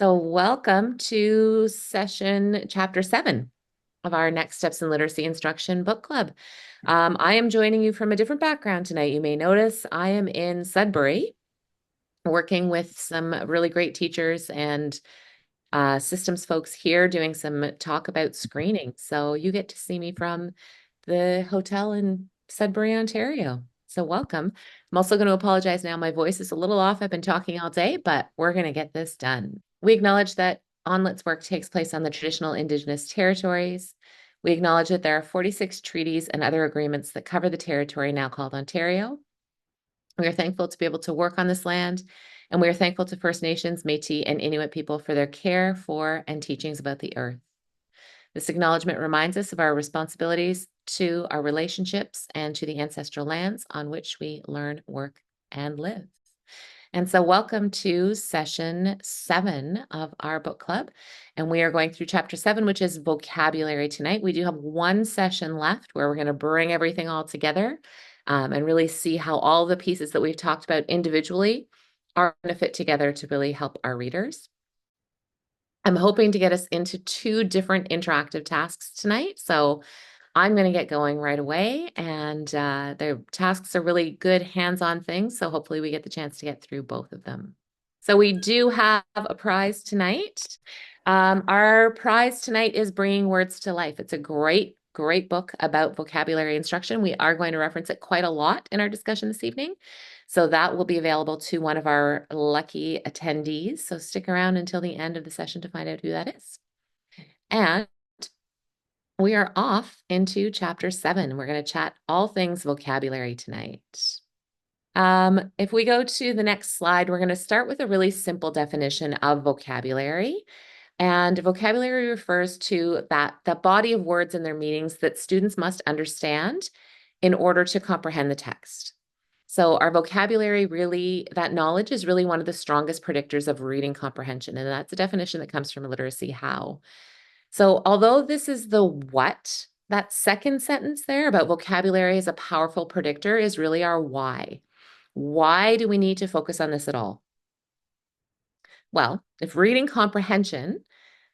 So welcome to session chapter 7 of our Next Steps in Literacy Instruction book club. I am joining you from a different background tonight. You may notice I am in Sudbury working with some really great teachers and systems folks here doing some talk about screening. So you get to see me from the hotel in Sudbury, Ontario. So welcome. I'm also going to apologize now. My voice is a little off. I've been talking all day, but we're going to get this done. We acknowledge that ONLIT's work takes place on the traditional Indigenous territories. We acknowledge that there are 46 treaties and other agreements that cover the territory now called Ontario. We are thankful to be able to work on this land, and we are thankful to First Nations, Métis, and Inuit people for their care for and teachings about the earth. This acknowledgement reminds us of our responsibilities to our relationships and to the ancestral lands on which we learn, work, and live. And so welcome to session 7 of our book club. And we are going through chapter 7, which is vocabulary tonight. We do have one session left where we're going to bring everything all together and really see how all the pieces that we've talked about individually are going to fit together to really help our readers. I'm hoping to get us into 2 different interactive tasks tonight. So I'm going to get going right away. And the tasks are really good hands-on things. So hopefully we get the chance to get through both of them. So we do have a prize tonight. Our prize tonight is Bringing Words to Life. It's a great book about vocabulary instruction. We are going to reference it quite a lot in our discussion this evening. So that will be available to one of our lucky attendees. So stick around until the end of the session to find out who that is. And we are off into chapter 7. We're going to chat all things vocabulary tonight. If we go to the next slide, we're going to start with a really simple definition of vocabulary. And vocabulary refers to the body of words and their meanings that students must understand in order to comprehend the text. So our vocabulary really, that knowledge is really one of the strongest predictors of reading comprehension. And that's a definition that comes from Literacy How. So although this is the what, that second sentence there about vocabulary as a powerful predictor is really our why. Why do we need to focus on this at all? Well, if reading comprehension,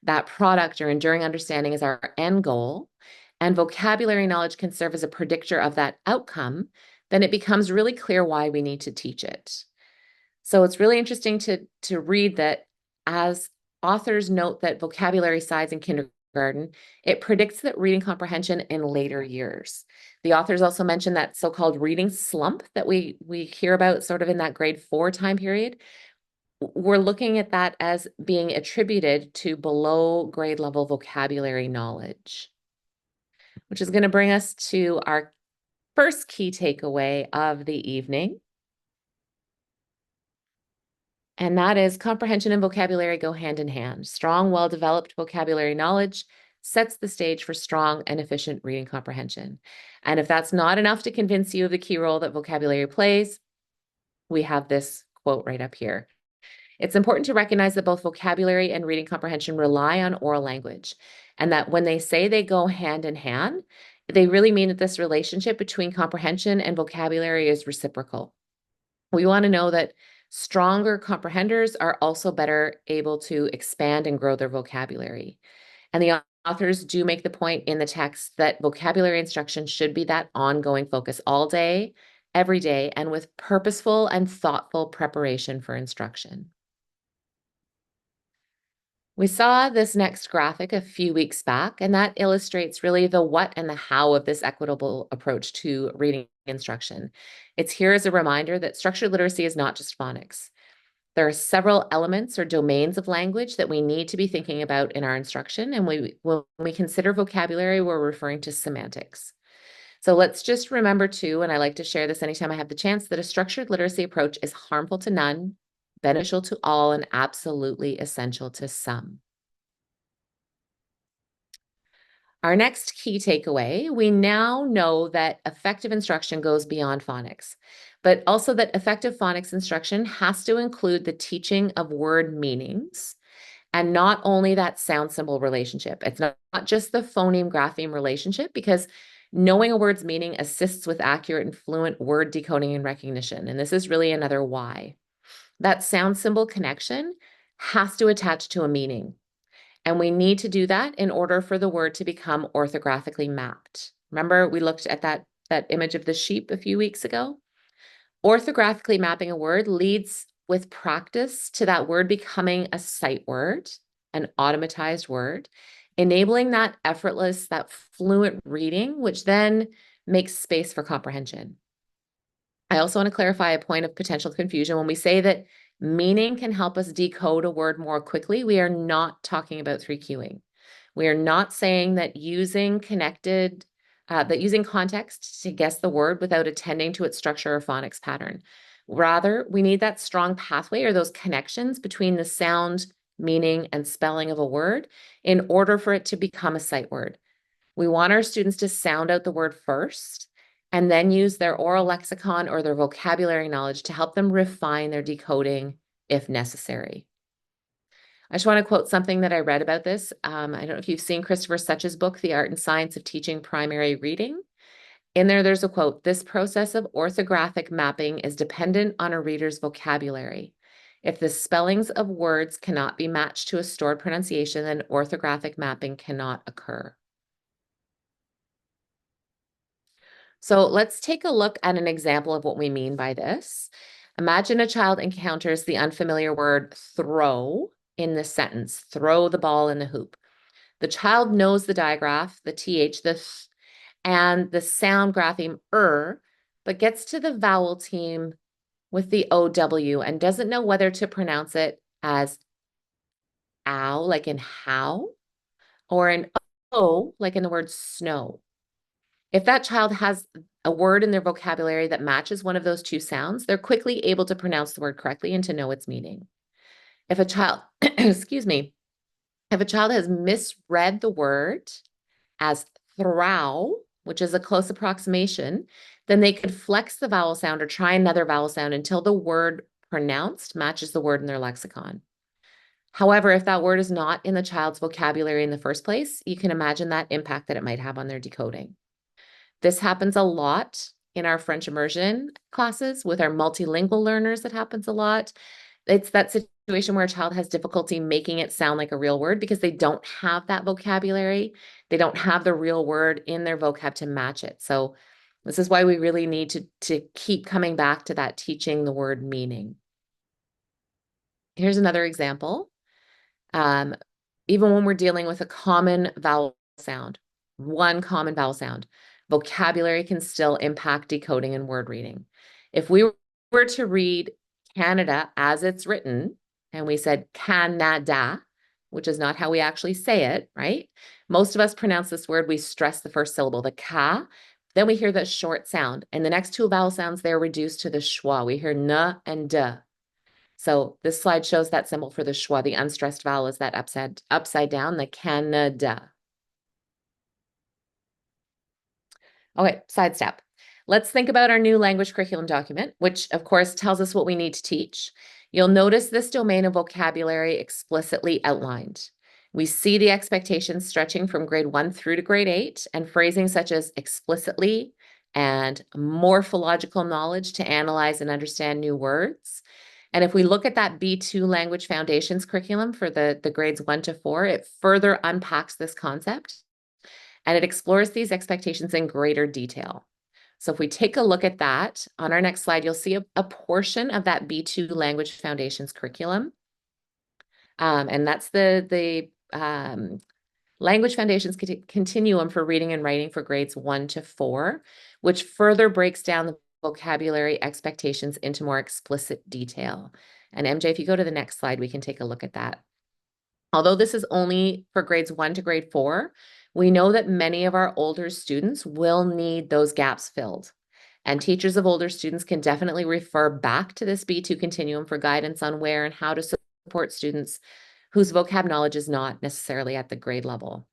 that product or enduring understanding is our end goal, and vocabulary knowledge can serve as a predictor of that outcome, then it becomes really clear why we need to teach it. So it's really interesting to read that as authors note that vocabulary size in kindergarten, it predicts that reading comprehension in later years. The authors also mention that so-called reading slump that we hear about sort of in that grade 4 time period. We're looking at that as being attributed to below grade level vocabulary knowledge, which is going to bring us to our first key takeaway of the evening. And that is comprehension and vocabulary go hand in hand. Strong, well-developed vocabulary knowledge sets the stage for strong and efficient reading comprehension. And if that's not enough to convince you of the key role that vocabulary plays, we have this quote right up here. It's important to recognize that both vocabulary and reading comprehension rely on oral language, and that when they say they go hand in hand, they really mean that this relationship between comprehension and vocabulary is reciprocal. We want to know that stronger comprehenders are also better able to expand and grow their vocabulary. And the authors do make the point in the text that vocabulary instruction should be that ongoing focus all day, every day, and with purposeful and thoughtful preparation for instruction. We saw this next graphic a few weeks back, and that illustrates really the what and the how of this equitable approach to reading instruction. It's here as a reminder that structured literacy is not just phonics. There are several elements or domains of language that we need to be thinking about in our instruction, and when we consider vocabulary, we're referring to semantics. So let's just remember too, and I like to share this anytime I have the chance, that a structured literacy approach is harmful to none, beneficial to all, and absolutely essential to some. Our next key takeaway, we now know that effective instruction goes beyond phonics, but also that effective phonics instruction has to include the teaching of word meanings and not only that sound symbol relationship. It's not just the phoneme grapheme relationship, because knowing a word's meaning assists with accurate and fluent word decoding and recognition. And this is really another why. That sound symbol connection has to attach to a meaning. And we need to do that in order for the word to become orthographically mapped. Remember, we looked at that image of the sheep a few weeks ago? Orthographically mapping a word leads with practice to that word becoming a sight word, an automatized word, enabling that effortless, that fluent reading, which then makes space for comprehension. I also want to clarify a point of potential confusion. When we say that meaning can help us decode a word more quickly, we are not talking about 3Qing. We are not saying that using context to guess the word without attending to its structure or phonics pattern. Rather, we need that strong pathway or those connections between the sound, meaning, and spelling of a word in order for it to become a sight word. We want our students to sound out the word first and then use their oral lexicon or their vocabulary knowledge to help them refine their decoding if necessary. I just want to quote something that I read about this. I don't know if you've seen Christopher Such's book, The Art and Science of Teaching Primary Reading. In there, there's a quote: "This process of orthographic mapping is dependent on a reader's vocabulary. If the spellings of words cannot be matched to a stored pronunciation, then orthographic mapping cannot occur." So let's take a look at an example of what we mean by this. Imagine a child encounters the unfamiliar word throw in this sentence: throw the ball in the hoop. The child knows the digraph, the th, the th, and the sound grapheme but gets to the vowel team with the OW and doesn't know whether to pronounce it as ow, like in how, or an O, like in the word snow. If that child has a word in their vocabulary that matches one of those two sounds, they're quickly able to pronounce the word correctly and to know its meaning. If a child, excuse me, if a child has misread the word as throw, which is a close approximation, then they could flex the vowel sound or try another vowel sound until the word pronounced matches the word in their lexicon. However, if that word is not in the child's vocabulary in the first place, you can imagine that impact that it might have on their decoding. This happens a lot in our French immersion classes with our multilingual learners. It happens a lot. It's that situation where a child has difficulty making it sound like a real word because they don't have that vocabulary. They don't have the real word in their vocab to match it. So this is why we really need to keep coming back to that teaching the word meaning. Here's another example. Even when we're dealing with a common vowel sound, one common vowel sound, vocabulary can still impact decoding and word reading. If we were to read Canada as it's written, and we said Canada, which is not how we actually say it, right? Most of us pronounce this word, we stress the first syllable, the ka, then we hear the short sound, and the next two vowel sounds, they're reduced to the schwa. We hear na and da. So this slide shows that symbol for the schwa. The unstressed vowel is that upside down, the Canada. Okay, sidestep. Let's think about our new language curriculum document, which of course tells us what we need to teach. You'll notice this domain of vocabulary explicitly outlined. We see the expectations stretching from grade 1 through to grade 8, and phrasing such as explicitly and morphological knowledge to analyze and understand new words. And if we look at that B2 language foundations curriculum for the grades 1 to 4, it further unpacks this concept and it explores these expectations in greater detail. So if we take a look at that on our next slide, you'll see a portion of that B2 language foundations curriculum. And that's the language foundations continuum for reading and writing for grades 1 to 4, which further breaks down the vocabulary expectations into more explicit detail. And MJ, if you go to the next slide, we can take a look at that. Although this is only for grades 1 to grade 4, we know that many of our older students will need those gaps filled. And teachers of older students can definitely refer back to this B2 continuum for guidance on where and how to support students whose vocab knowledge is not necessarily at the grade level.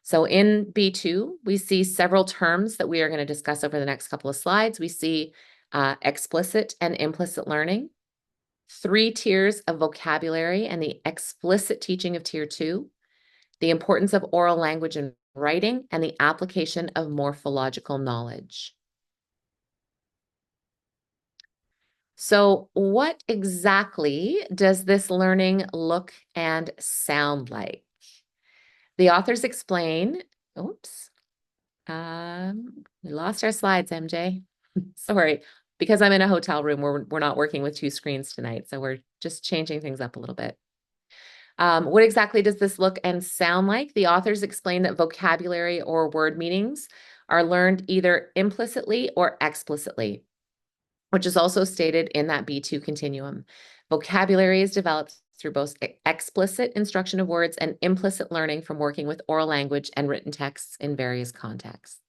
So in B2, we see several terms that we are going to discuss over the next couple of slides. We see explicit and implicit learning, 3 tiers of vocabulary and the explicit teaching of tier 2, the importance of oral language and writing, and the application of morphological knowledge. So what exactly does this learning look and sound like? The authors explain, oops, we lost our slides, MJ. Sorry, because I'm in a hotel room, we're not working with two screens tonight, so we're just changing things up a little bit. What exactly does this look and sound like? The authors explain that vocabulary or word meanings are learned either implicitly or explicitly, which is also stated in that B2 continuum. Vocabulary is developed through both explicit instruction of words and implicit learning from working with oral language and written texts in various contexts.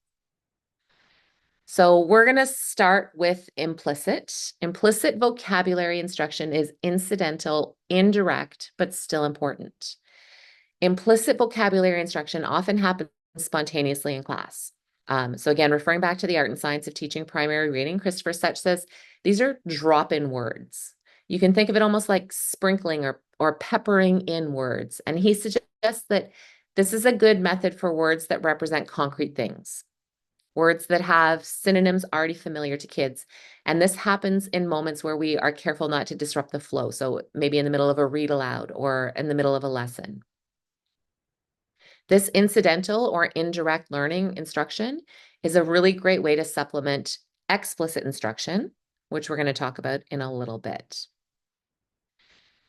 So we're going to start with implicit. Implicit vocabulary instruction is incidental, indirect, but still important. Implicit vocabulary instruction often happens spontaneously in class. So again, referring back to the art and science of teaching primary reading, Christopher Such says, these are drop-in words. You can think of it almost like sprinkling or peppering in words. And he suggests that this is a good method for words that represent concrete things, words that have synonyms already familiar to kids. And this happens in moments where we are careful not to disrupt the flow. So maybe in the middle of a read aloud or in the middle of a lesson. This incidental or indirect learning instruction is a really great way to supplement explicit instruction, which we're going to talk about in a little bit.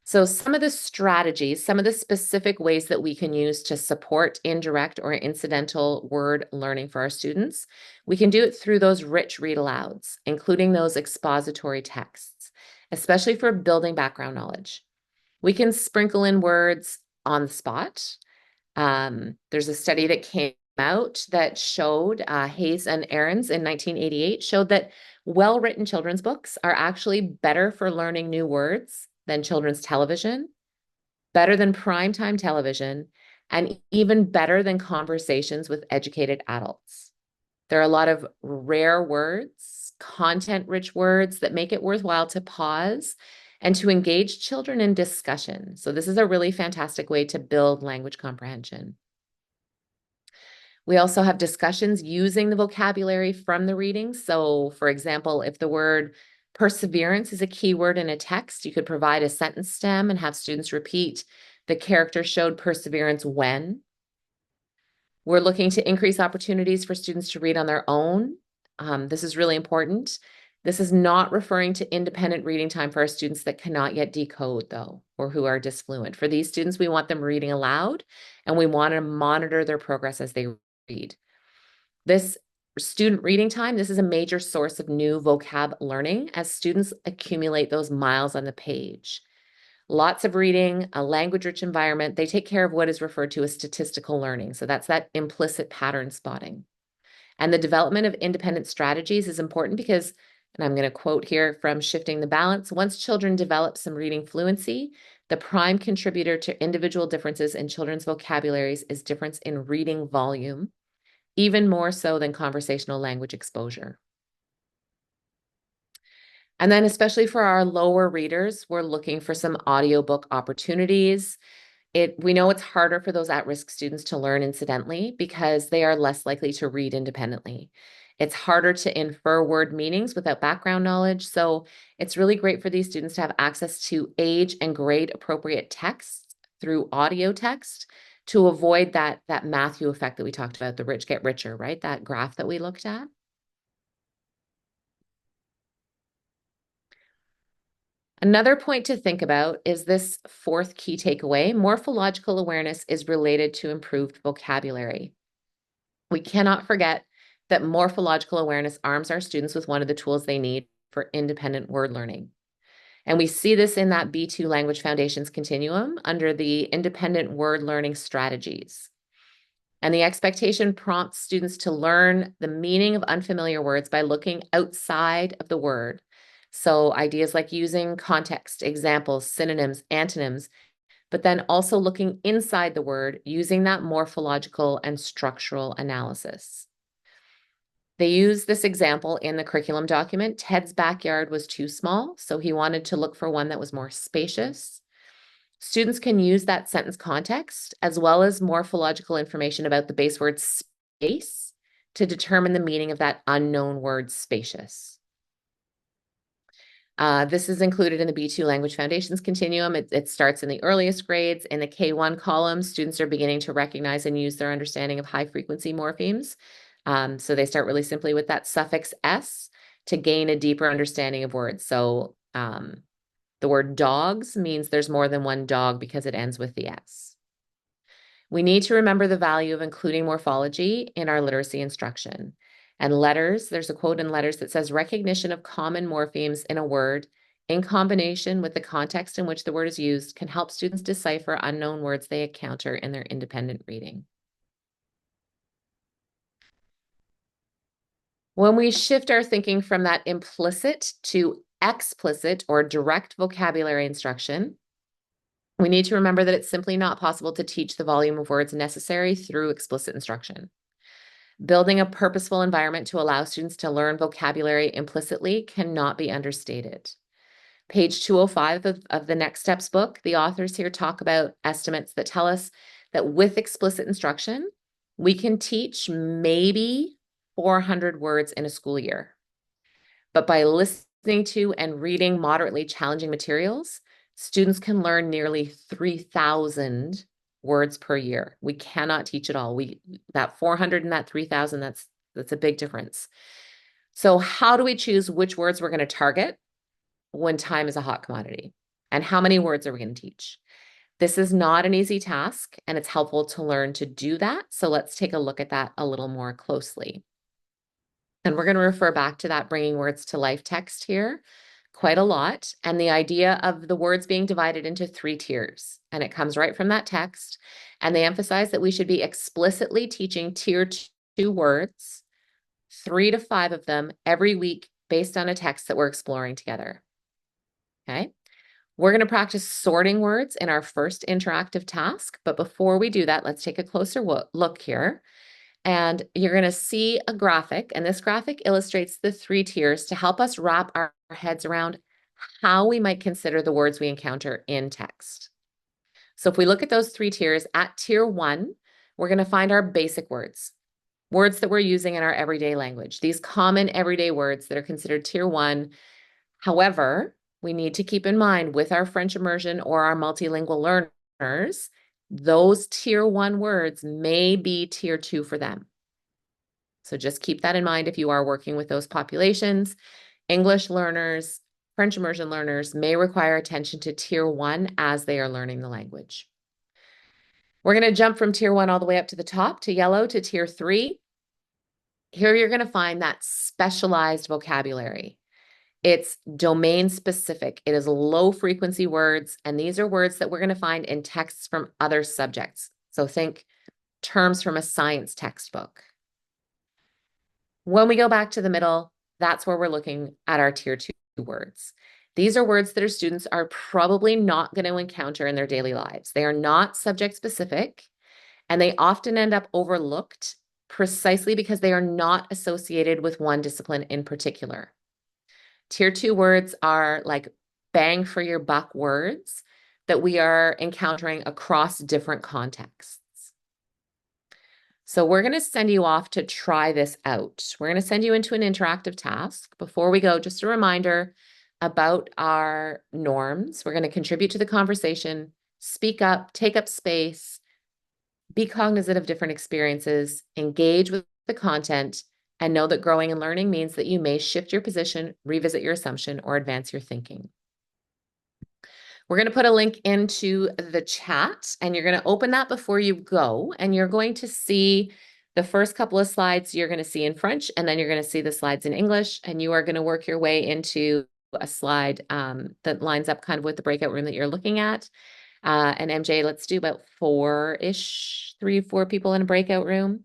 So some of the strategies, some of the specific ways that we can use to support indirect or incidental word learning for our students, we can do it through those rich read alouds, including those expository texts, especially for building background knowledge. We can sprinkle in words on the spot. There's a study that came out that showed, Hayes and Ahrens in 1988 showed that well-written children's books are actually better for learning new words than children's television, better than primetime television, and even better than conversations with educated adults. There are a lot of rare words, content-rich words that make it worthwhile to pause and to engage children in discussion. So this is a really fantastic way to build language comprehension. We also have discussions using the vocabulary from the reading. So for example, if the word perseverance is a key word in a text, you could provide a sentence stem and have students repeat, the character showed perseverance when. We're looking to increase opportunities for students to read on their own. This is really important. This is not referring to independent reading time for our students that cannot yet decode, though, or who are disfluent. For these students, we want them reading aloud, and we want to monitor their progress as they read. This student reading time, this is a major source of new vocab learning as students accumulate those miles on the page. Lots of reading, a language-rich environment, they take care of what is referred to as statistical learning. So that's that implicit pattern spotting. And the development of independent strategies is important because, and I'm going to quote here from Shifting the Balance, once children develop some reading fluency, the prime contributor to individual differences in children's vocabularies is difference in reading volume, even more so than conversational language exposure. And then especially for our lower readers, we're looking for some audiobook opportunities. We know it's harder for those at-risk students to learn incidentally because they are less likely to read independently. It's harder to infer word meanings without background knowledge. So it's really great for these students to have access to age and grade appropriate texts through audio text to avoid that Matthew effect that we talked about, the rich get richer, right? That graph that we looked at. Another point to think about is this fourth key takeaway. Morphological awareness is related to improved vocabulary. We cannot forget that morphological awareness arms our students with one of the tools they need for independent word learning. And we see this in that B2 Language Foundations continuum under the independent word learning strategies. And the expectation prompts students to learn the meaning of unfamiliar words by looking outside of the word. So ideas like using context, examples, synonyms, antonyms, but then also looking inside the word using that morphological and structural analysis. They use this example in the curriculum document. Ted's backyard was too small, so he wanted to look for one that was more spacious. Students can use that sentence context as well as morphological information about the base word space to determine the meaning of that unknown word spacious. This is included in the B2 Language Foundations Continuum. It starts in the earliest grades. In the K1 column, students are beginning to recognize and use their understanding of high-frequency morphemes. So they start really simply with that suffix S to gain a deeper understanding of words. So the word dogs means there's more than one dog because it ends with the S. We need to remember the value of including morphology in our literacy instruction. And letters, there's a quote in letters that says recognition of common morphemes in a word in combination with the context in which the word is used can help students decipher unknown words they encounter in their independent reading. When we shift our thinking from that implicit to explicit or direct vocabulary instruction, we need to remember that it's simply not possible to teach the volume of words necessary through explicit instruction. Building a purposeful environment to allow students to learn vocabulary implicitly cannot be understated. Page 205 of the Next Steps book, the authors here talk about estimates that tell us that with explicit instruction, we can teach maybe 400 words in a school year. But by listening to and reading moderately challenging materials, students can learn nearly 3,000 words per year. We cannot teach it all. That 400 and that 3,000, that's a big difference. So how do we choose which words we're going to target when time is a hot commodity? And how many words are we going to teach? This is not an easy task, and it's helpful to learn to do that. So let's take a look at that a little more closely. And we're going to refer back to that bringing words to life text here quite a lot. And the idea of the words being divided into 3 tiers. And it comes right from that text. And they emphasize that we should be explicitly teaching tier 2 words, 3 to 5 of them every week based on a text that we're exploring together. Okay. We're going to practice sorting words in our first interactive task. But before we do that, let's take a closer look here. And you're going to see a graphic, and this graphic illustrates the 3 tiers to help us wrap our heads around how we might consider the words we encounter in text. So if we look at those 3 tiers, at tier 1, we're going to find our basic words that we're using in our everyday language, these common everyday words that are considered tier 1. However, we need to keep in mind with our French immersion or our multilingual learners, those tier 1 words may be tier 2 for them. So just keep that in mind if you are working with those populations. English learners, French immersion learners may require attention to tier 1 as they are learning the language. We're going to jump from tier 1 all the way up to the top to yellow to tier 3. Here you're going to find that specialized vocabulary. It's domain specific. It is low frequency words, and these are words that we're going to find in texts from other subjects. So think terms from a science textbook. When we go back to the middle, that's where we're looking at our tier 2 words. These are words that our students are probably not going to encounter in their daily lives. They are not subject specific, and they often end up overlooked precisely because they are not associated with one discipline in particular. Tier 2 words are like bang for your buck words that we are encountering across different contexts. So we're going to send you off to try this out. We're going to send you into an interactive task. Before we go, just a reminder about our norms. We're going to contribute to the conversation, speak up, take up space, be cognizant of different experiences, engage with the content, and know that growing and learning means that you may shift your position, revisit your assumption, or advance your thinking. We're going to put a link into the chat, and you're going to open that before you go, and you're going to see the first couple of slides you're going to see in French, and then you're going to see the slides in English, and you are going to work your way into a slide that lines up kind of with the breakout room that you're looking at. And MJ, let's do about 4-ish, 3-4 people in a breakout room.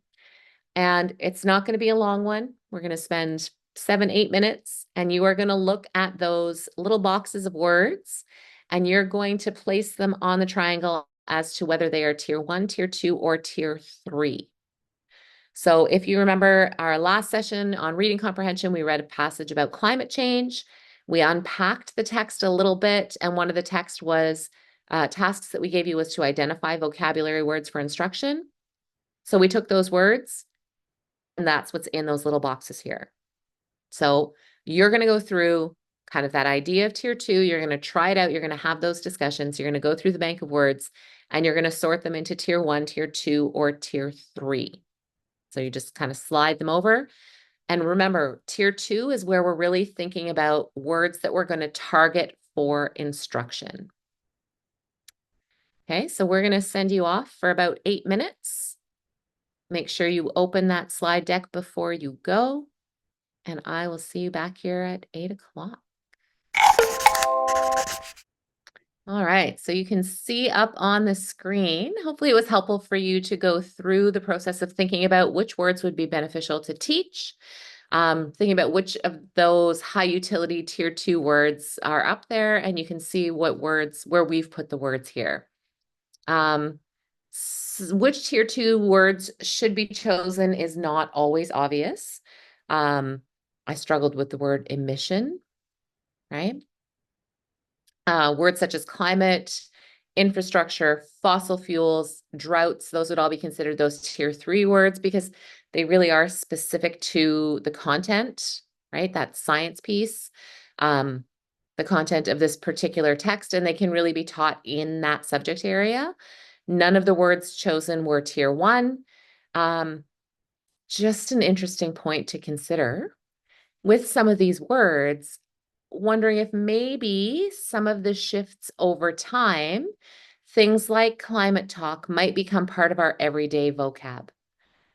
And it's not going to be a long one. We're going to spend 7-8 minutes, and you are going to look at those little boxes of words, and you're going to place them on the triangle as to whether they are tier 1, tier 2, or tier 3. So if you remember our last session on reading comprehension, we read a passage about climate change. We unpacked the text a little bit, and one of the text was tasks that we gave you was to identify vocabulary words for instruction. So we took those words, and that's what's in those little boxes here. So you're going to go through kind of that idea of tier 2. You're going to try it out. You're going to have those discussions. You're going to go through the bank of words and you're going to sort them into tier 1, tier 2, or tier 3. So you just kind of slide them over. And remember, tier 2 is where we're really thinking about words that we're going to target for instruction. Okay, so we're going to send you off for about 8 minutes. Make sure you open that slide deck before you go. And I will see you back here at 8 o'clock. All right, so you can see up on the screen, hopefully it was helpful for you to go through the process of thinking about which words would be beneficial to teach, thinking about which of those high utility tier 2 words are up there, and you can see what words, where we've put the words here. Which tier 2 words should be chosen is not always obvious. I struggled with the word emission, right? Words such as climate, infrastructure, fossil fuels, droughts, those would all be considered those tier 3 words because they really are specific to the content, right? That science piece, the content of this particular text, and they can really be taught in that subject area. None of the words chosen were tier 1. Just an interesting point to consider with some of these words, wondering if maybe some of the shifts over time, things like climate talk might become part of our everyday vocab,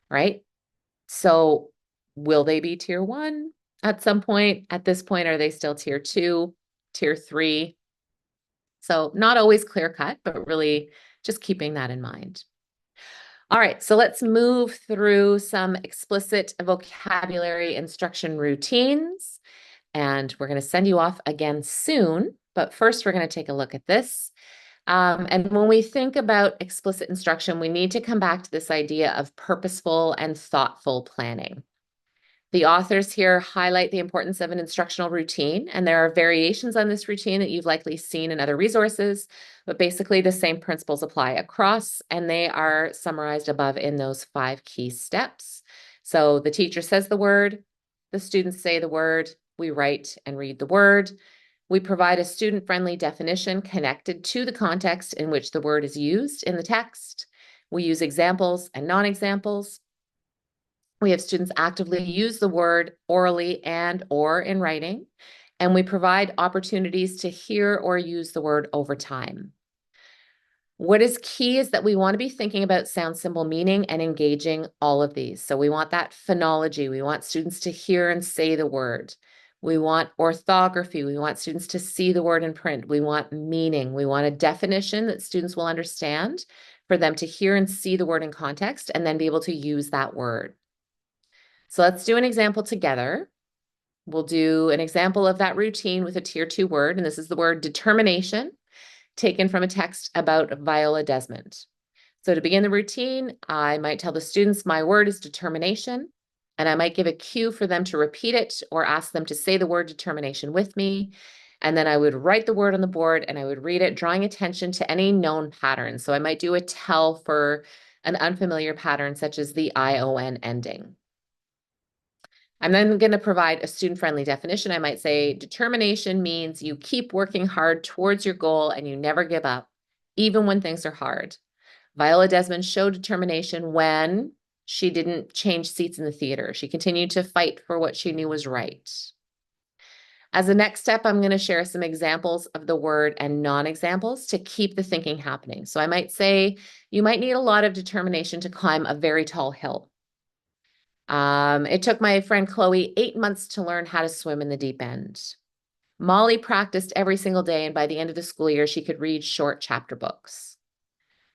right? So will they be tier 1 at some point? At this point, are they still tier 2, tier 3? So not always clear cut, but really just keeping that in mind. All right, so let's move through some explicit vocabulary instruction routines. And we're going to send you off again soon. But first, we're going to take a look at this. And when we think about explicit instruction, we need to come back to this idea of purposeful and thoughtful planning. The authors here highlight the importance of an instructional routine, and there are variations on this routine that you've likely seen in other resources, but basically the same principles apply across, and they are summarized above in those 5 key steps. So the teacher says the word, the students say the word, we write and read the word. We provide a student-friendly definition connected to the context in which the word is used in the text. We use examples and non-examples. We have students actively use the word orally and or in writing, and we provide opportunities to hear or use the word over time. What is key is that we want to be thinking about sound, symbol, meaning, and engaging all of these. So we want that phonology. We want students to hear and say the word. We want orthography. We want students to see the word in print. We want meaning. We want a definition that students will understand for them to hear and see the word in context and then be able to use that word. So let's do an example together. We'll do an example of that routine with a tier 2 word, and this is the word determination, taken from a text about Viola Desmond. So to begin the routine, I might tell the students my word is determination, and I might give a cue for them to repeat it or ask them to say the word determination with me. And then I would write the word on the board and I would read it, drawing attention to any known patterns. So I might do a tell for an unfamiliar pattern such as the ION ending. I'm then going to provide a student-friendly definition. I might say determination means you keep working hard towards your goal and you never give up, even when things are hard. Viola Desmond showed determination when she didn't change seats in the theater. She continued to fight for what she knew was right. As a next step, I'm going to share some examples of the word and non-examples to keep the thinking happening. So I might say you might need a lot of determination to climb a very tall hill. It took my friend Chloe 8 months to learn how to swim in the deep end. Molly practiced every single day, and by the end of the school year, she could read short chapter books.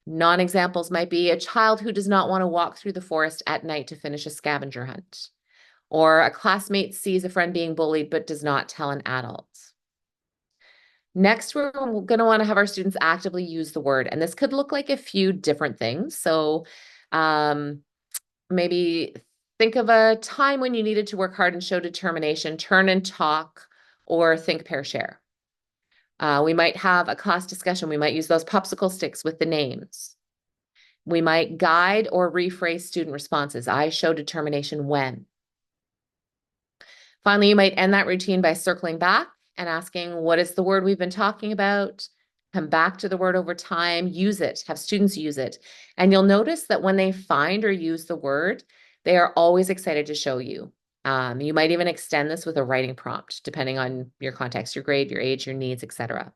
Non-examples might be a child who does not want to walk through the forest at night to finish a scavenger hunt, or a classmate sees a friend being bullied but does not tell an adult. Next, we're going to want to have our students actively use the word, and this could look like a few different things. So maybe think of a time when you needed to work hard and show determination, turn and talk, or think, pair, share. We might have a class discussion. We might use those popsicle sticks with the names. We might guide or rephrase student responses. I show determination when. Finally, you might end that routine by circling back and asking, what is the word we've been talking about? Come back to the word over time, use it, have students use it. And you'll notice that when they find or use the word, they are always excited to show you. You might even extend this with a writing prompt, depending on your context, your grade, your age, your needs, etc.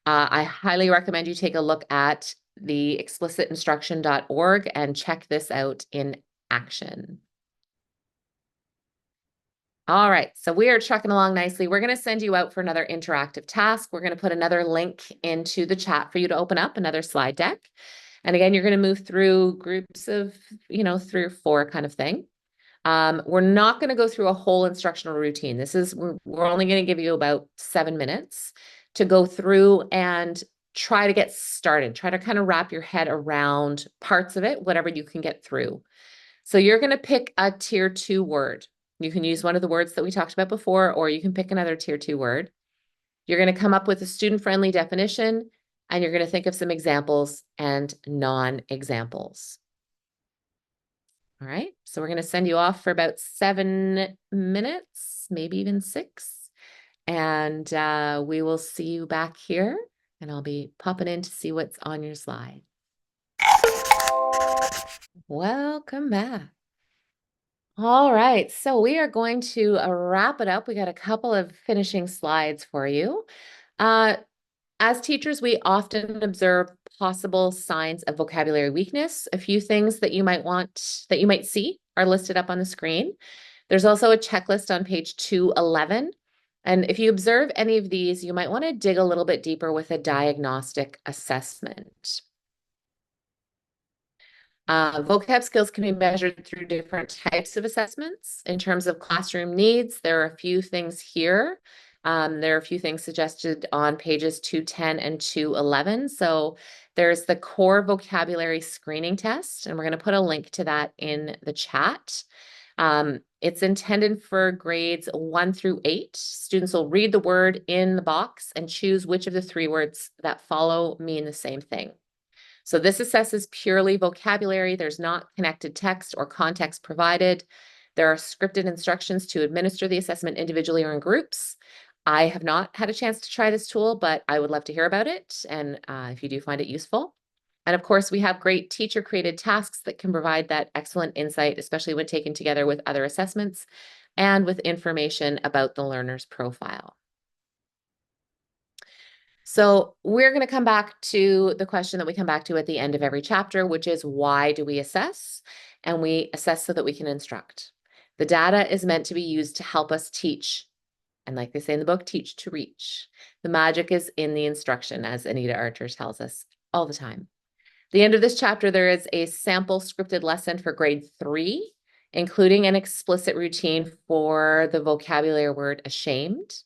I highly recommend you take a look at the explicitinstruction.org and check this out in action. All right, so we are trucking along nicely. We're going to send you out for another interactive task. We're going to put another link into the chat for you to open up, another slide deck. And again, you're going to move through groups of, 3 or 4 kind of thing. We're not going to go through a whole instructional routine. We're only going to give you about 7 minutes to go through and try to get started. Try to kind of wrap your head around parts of it, whatever you can get through. So you're going to pick a tier 2 word. You can use one of the words that we talked about before, or you can pick another tier 2 word. You're going to come up with a student-friendly definition, and you're going to think of some examples and non-examples. All right, so we're going to send you off for about 7 minutes, maybe even 6. And we will see you back here, and I'll be popping in to see what's on your slide. Welcome back. All right, so we are going to wrap it up. We got a couple of finishing slides for you. As teachers, we often observe possible signs of vocabulary weakness. A few things that you might see are listed up on the screen. There's also a checklist on page 211. And if you observe any of these, you might want to dig a little bit deeper with a diagnostic assessment. Vocab skills can be measured through different types of assessments. In terms of classroom needs, there are a few things here. There are a few things suggested on pages 210 and 211. So there's the core vocabulary screening test, and we're going to put a link to that in the chat. It's intended for grades 1 through 8. Students will read the word in the box and choose which of the 3 words that follow mean the same thing. So this assesses purely vocabulary. There's not connected text or context provided. There are scripted instructions to administer the assessment individually or in groups. I have not had a chance to try this tool, but I would love to hear about it, and if you do find it useful. And of course, we have great teacher-created tasks that can provide that excellent insight, especially when taken together with other assessments and with information about the learner's profile. So we're going to come back to the question that we come back to at the end of every chapter, which is, why do we assess? And we assess so that we can instruct. The data is meant to be used to help us teach. And like they say in the book, teach to reach. The magic is in the instruction, as Anita Archer tells us all the time. At the end of this chapter, there is a sample scripted lesson for grade 3, including an explicit routine for the vocabulary word ashamed.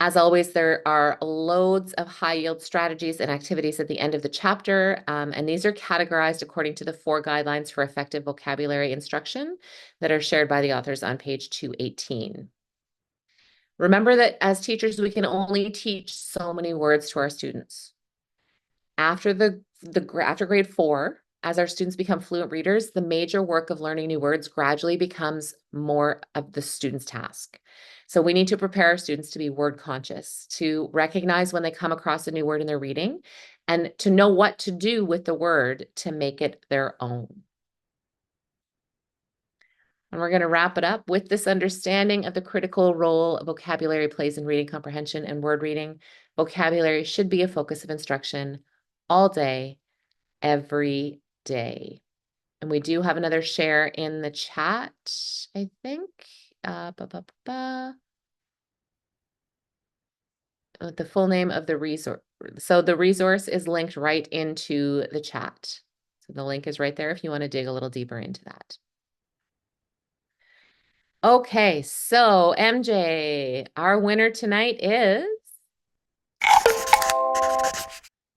As always, there are loads of high-yield strategies and activities at the end of the chapter, and these are categorized according to the 4 guidelines for effective vocabulary instruction that are shared by the authors on page 218. Remember that as teachers, we can only teach so many words to our students. After grade 4, as our students become fluent readers, the major work of learning new words gradually becomes more of the student's task. So we need to prepare our students to be word conscious, to recognize when they come across a new word in their reading, and to know what to do with the word to make it their own. And we're going to wrap it up with this understanding of the critical role vocabulary plays in reading comprehension and word reading. Vocabulary should be a focus of instruction all day, every day. And we do have another share in the chat, I think. The full name of the resource. So the resource is linked right into the chat. So the link is right there if you want to dig a little deeper into that. Okay, so MJ, our winner tonight is,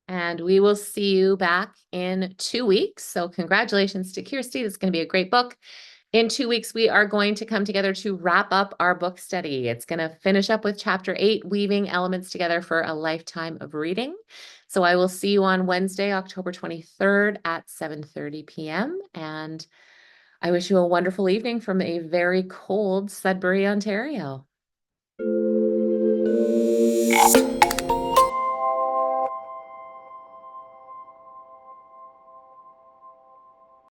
and we will see you back in 2 weeks. So congratulations to Kirsty. It's going to be a great book. In 2 weeks, we are going to come together to wrap up our book study. It's going to finish up with chapter 8, weaving elements together for a lifetime of reading. So I will see you on Wednesday, October 23rd at 7:30 p.m. And I wish you a wonderful evening from a very cold Sudbury, Ontario.